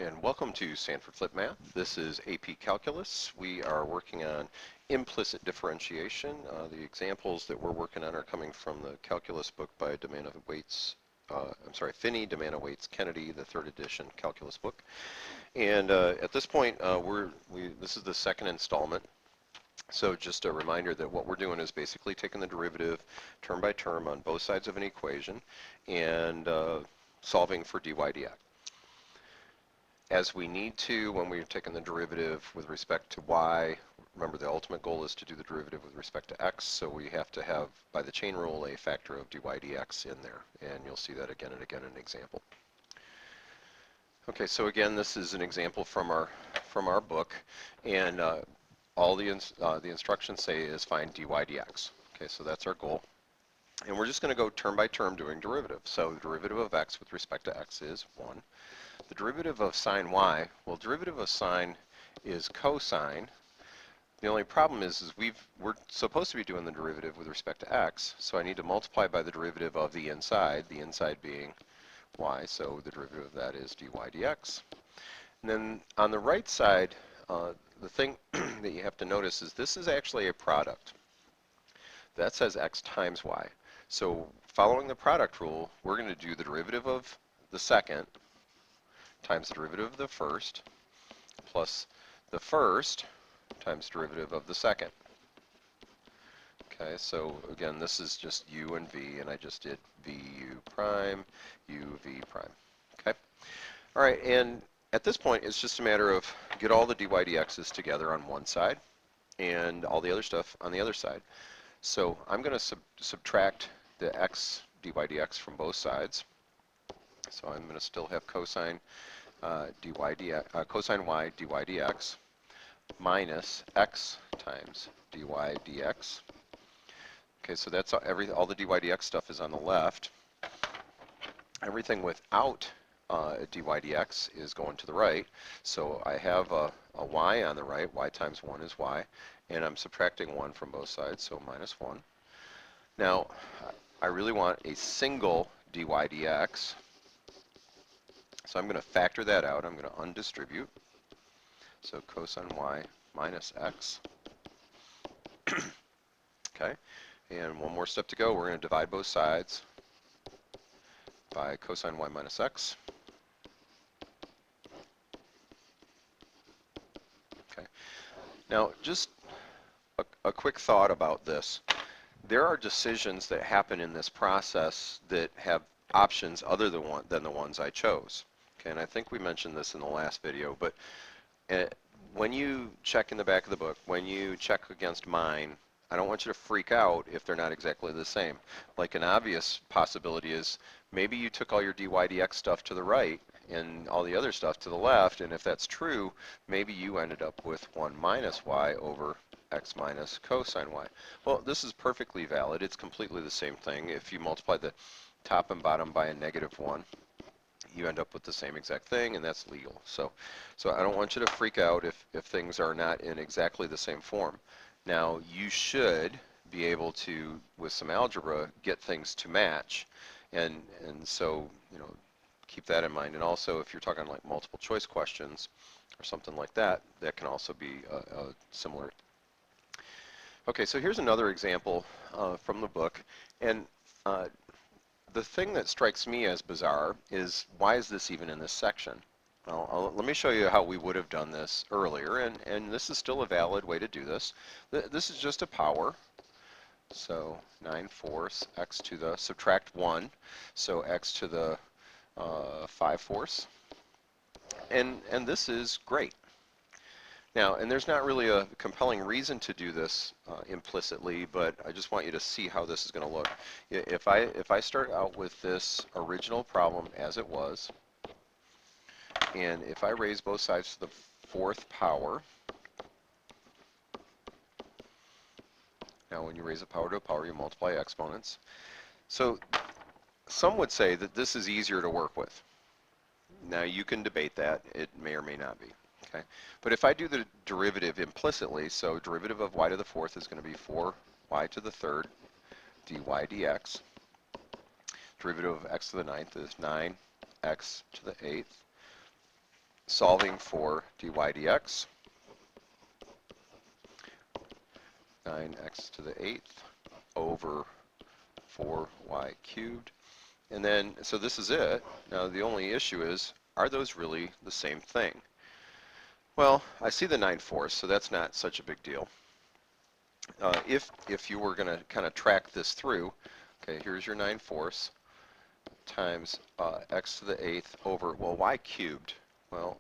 and welcome to SanfordFlipMath. This is AP Calculus. We are working on implicit differentiation. The examples that we're working on are coming from the calculus book by Demana Finney, Demana Waits Kennedy, the 3rd edition calculus book. And at this point, this is the second installment. So just a reminder that what we're doing is basically taking the derivative term by term on both sides of an equation and solving for dy dx. As we need to when we're taking the derivative with respect to y, remember the ultimate goal is to do the derivative with respect to x, so we have to have, by the chain rule, a factor of dy dx in there, and you'll see that again and again in an example. Okay, so again, this is an example from our book, and all the instructions say is find dy dx. Okay, so that's our goal. And we're just going to go term by term doing derivative. So the derivative of x with respect to x is 1. The derivative of sine y, well, derivative of sine is cosine. The only problem is we're supposed to be doing the derivative with respect to x, so I need to multiply by the derivative of the inside being y, so the derivative of that is dy dx. And then on the right side, the thing that you have to notice is this is actually a product. That says x times y. So following the product rule, we're going to do the derivative of the second times the derivative of the first plus the first times derivative of the second. Okay, so again, this is just u and v, and I just did vu prime, uv prime. Okay, all right, and at this point, it's just a matter of get all the dy dx's together on one side and all the other stuff on the other side. So I'm going to subtract the x dy dx from both sides. So I'm going to still have cosine cosine y dy dx minus x times dy dx. Okay, so that's all the dy dx stuff is on the left. Everything without dy dx is going to the right. So I have a y on the right. Y times 1 is y. And I'm subtracting 1 from both sides, so minus 1. Now, I really want a single dy dx. So I'm going to factor that out. I'm going to undistribute. So cosine y minus x. Okay, and one more step to go. We're going to divide both sides by cosine y minus x. Okay, now just a quick thought about this. There are decisions that happen in this process that have options other than the ones I chose. Okay, and I think we mentioned this in the last video, but when you check in the back of the book, when you check against mine, I don't want you to freak out if they're not exactly the same. Like an obvious possibility is maybe you took all your dy dx stuff to the right and all the other stuff to the left, and if that's true, maybe you ended up with 1 minus y over x minus cosine y. Well, this is perfectly valid. It's completely the same thing. If you multiply the top and bottom by a -1, you end up with the same exact thing, and that's legal. So I don't want you to freak out if things are not in exactly the same form. Now, you should be able to, with some algebra, get things to match, and so, you know, keep that in mind. And also, if you're talking like multiple choice questions or something like that, that can also be similar. Okay, so here's another example from the book, and the thing that strikes me as bizarre is why is this even in this section? Well, let me show you how we would have done this earlier, and this is still a valid way to do this. This is just a power, so 9/4 x to the, subtract 1, so x to the 5/4, and this is great. Now, and there's not really a compelling reason to do this implicitly, but I just want you to see how this is going to look. If I start out with this original problem as it was, and if I raise both sides to the 4th power, now when you raise a power to a power, you multiply exponents. So some would say that this is easier to work with. Now you can debate that. It may or may not be. Okay, but if I do the derivative implicitly, so derivative of y to the 4th is going to be 4y to the 3rd dy dx. Derivative of x to the 9th is 9x to the 8th solving for dy dx, 9x to the 8th over 4y cubed. And then, so this is it. Now the only issue is, are those really the same thing? Well, I see the 9/4, so that's not such a big deal. If you were going to kind of track this through, okay, here's your 9/4 times x to the 8th over, well, y cubed. Well,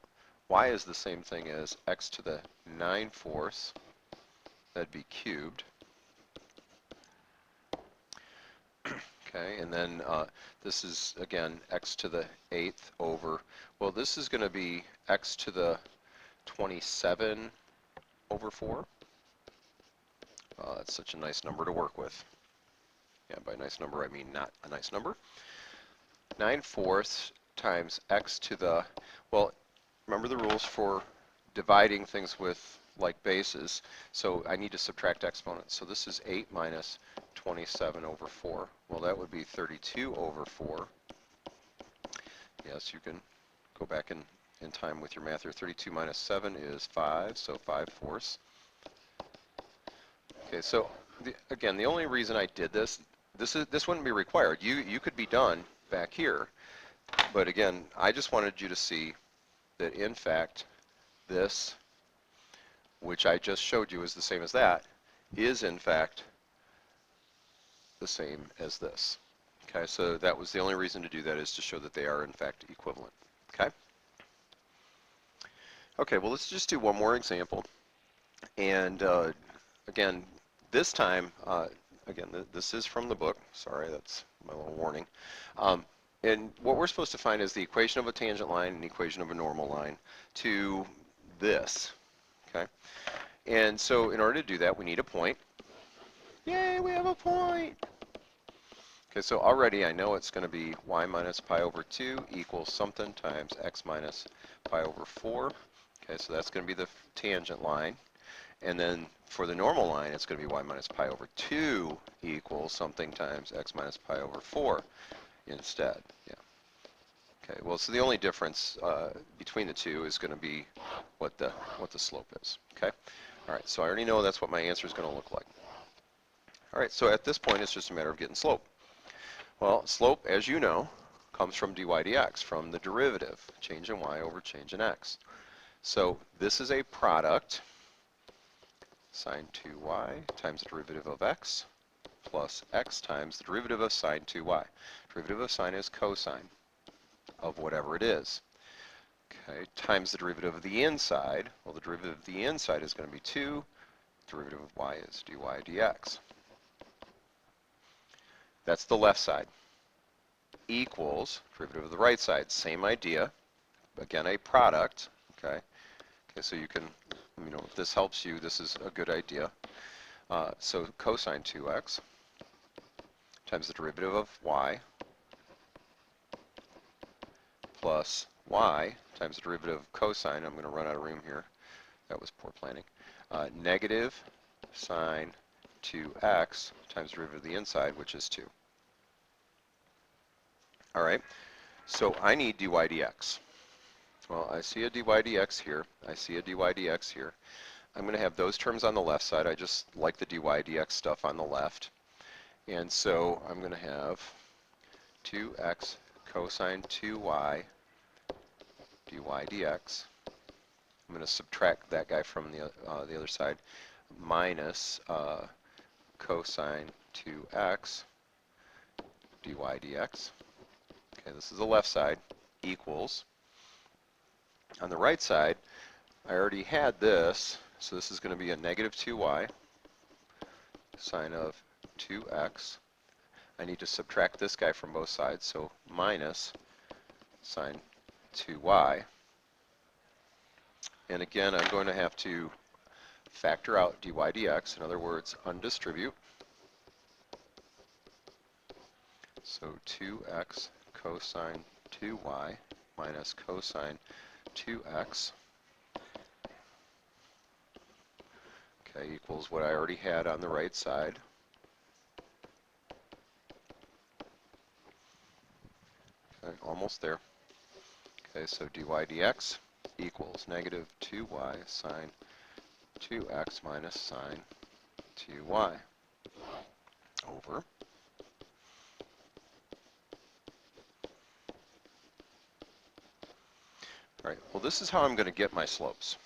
y is the same thing as x to the 9/4, that'd be cubed. Okay, and then this is, again, x to the 8th over, well, this is going to be x to the 27 over 4. That's such a nice number to work with. Yeah, by nice number I mean not a nice number. 9/4 times x to the, well, remember the rules for dividing things with like bases, so I need to subtract exponents. So this is 8 minus 27 over 4. Well, that would be 32 over 4. Yes, you can go back in time with your math here. 32 minus 7 is 5, so 5/4. Okay, so again, the only reason I did this wouldn't be required. You could be done back here, but again, I just wanted you to see that in fact this, which I just showed you is the same as that, is in fact the same as this. Okay, so that was the only reason to do that, is to show that they are in fact equivalent. Okay? Okay, well, let's just do one more example. And again, this time, again, this is from the book. Sorry, that's my little warning. And what we're supposed to find is the equation of a tangent line and the equation of a normal line to this. Okay? And so in order to do that, we need a point. Yay, we have a point! Okay, so already I know it's going to be y minus pi over 2 equals something times x minus pi over 4. Okay, so that's going to be the tangent line. And then for the normal line, it's going to be y minus pi over 2 equals something times x minus pi over 4 instead. Yeah. Okay, well, so the only difference between the two is going to be what the slope is. Okay? All right, so I already know that's what my answer is going to look like. All right, so at this point, it's just a matter of getting slope. Well, slope, as you know, comes from dy dx, from the derivative, change in y over change in x. So this is a product, sine 2y times the derivative of x plus x times the derivative of sine 2y. Derivative of sine is cosine of whatever it is. Okay, times the derivative of the inside. Well, the derivative of the inside is going to be 2. Derivative of y is dy dx. That's the left side. Equals derivative of the right side. Same idea. Again, a product. Okay. Okay, so you can, if this helps you, this is a good idea. So cosine 2x times the derivative of y plus y times the derivative of cosine. I'm going to run out of room here. That was poor planning. Negative sine 2x times the derivative of the inside, which is 2. All right, so I need dy dx. Well, I see a dy dx here. I see a dy dx here. I'm going to have those terms on the left side. I just like the dy dx stuff on the left. And so I'm going to have 2x cosine 2y dy dx. I'm going to subtract that guy from the other side, minus cosine 2x dy dx. Okay, this is the left side, equals. On the right side, I already had this, so this is going to be a negative 2y sine of 2x. I need to subtract this guy from both sides, so minus sine 2y. And again, I'm going to have to factor out dy dx, in other words, undistribute. So 2x cosine 2y minus cosine 2x, okay, equals what I already had on the right side. Okay, almost there. Okay, so dy dx equals negative 2y sine 2x minus sine 2y over. All right, well, this is how I'm going to get my slopes.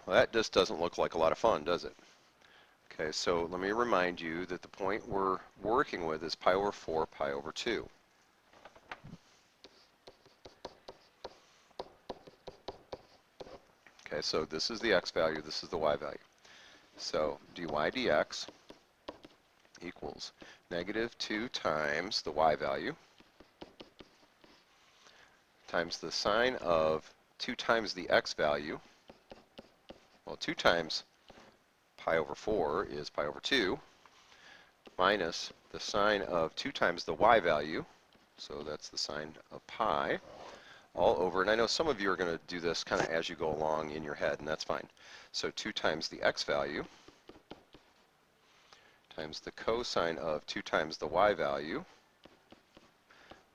Well, that just doesn't look like a lot of fun, does it? Okay, so let me remind you that the point we're working with is pi over 4, pi over 2. Okay, so this is the x value, this is the y value. So dy dx equals negative 2 times the y value times the sine of 2 times the x value. Well, 2 times pi over 4 is pi over 2 minus the sine of 2 times the y value, so that's the sine of pi, all over, and I know some of you are going to do this kind of as you go along in your head, and that's fine. So 2 times the x value times the cosine of 2 times the y value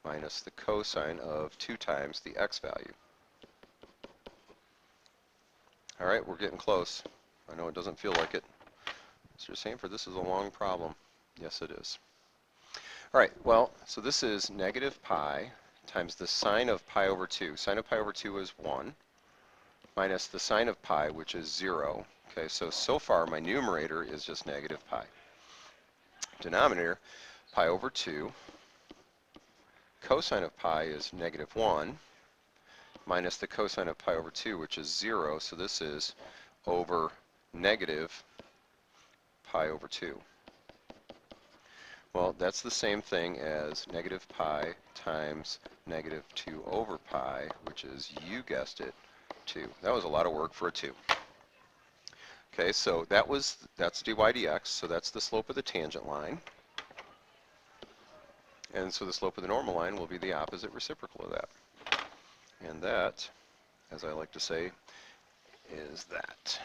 minus the cosine of 2 times the x value. All right, we're getting close. I know it doesn't feel like it. Mr. Sanford, this is a long problem. Yes, it is. All right, well, so this is negative pi times the sine of pi over 2. Sine of pi over 2 is 1, minus the sine of pi, which is 0. Okay, so far my numerator is just negative pi. Denominator, pi over 2. Cosine of pi is negative 1, minus the cosine of pi over 2, which is 0. So this is over negative pi over 2. Well, that's the same thing as negative pi times negative 2 over pi, which is, you guessed it, 2. That was a lot of work for a 2. Okay, so that's dy dx, so that's the slope of the tangent line. And so the slope of the normal line will be the opposite reciprocal of that. And that, as I like to say, is that.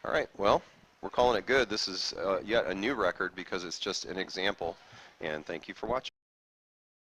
All right, well, we're calling it good. This is yet a new record because it's just an example. And thank you for watching.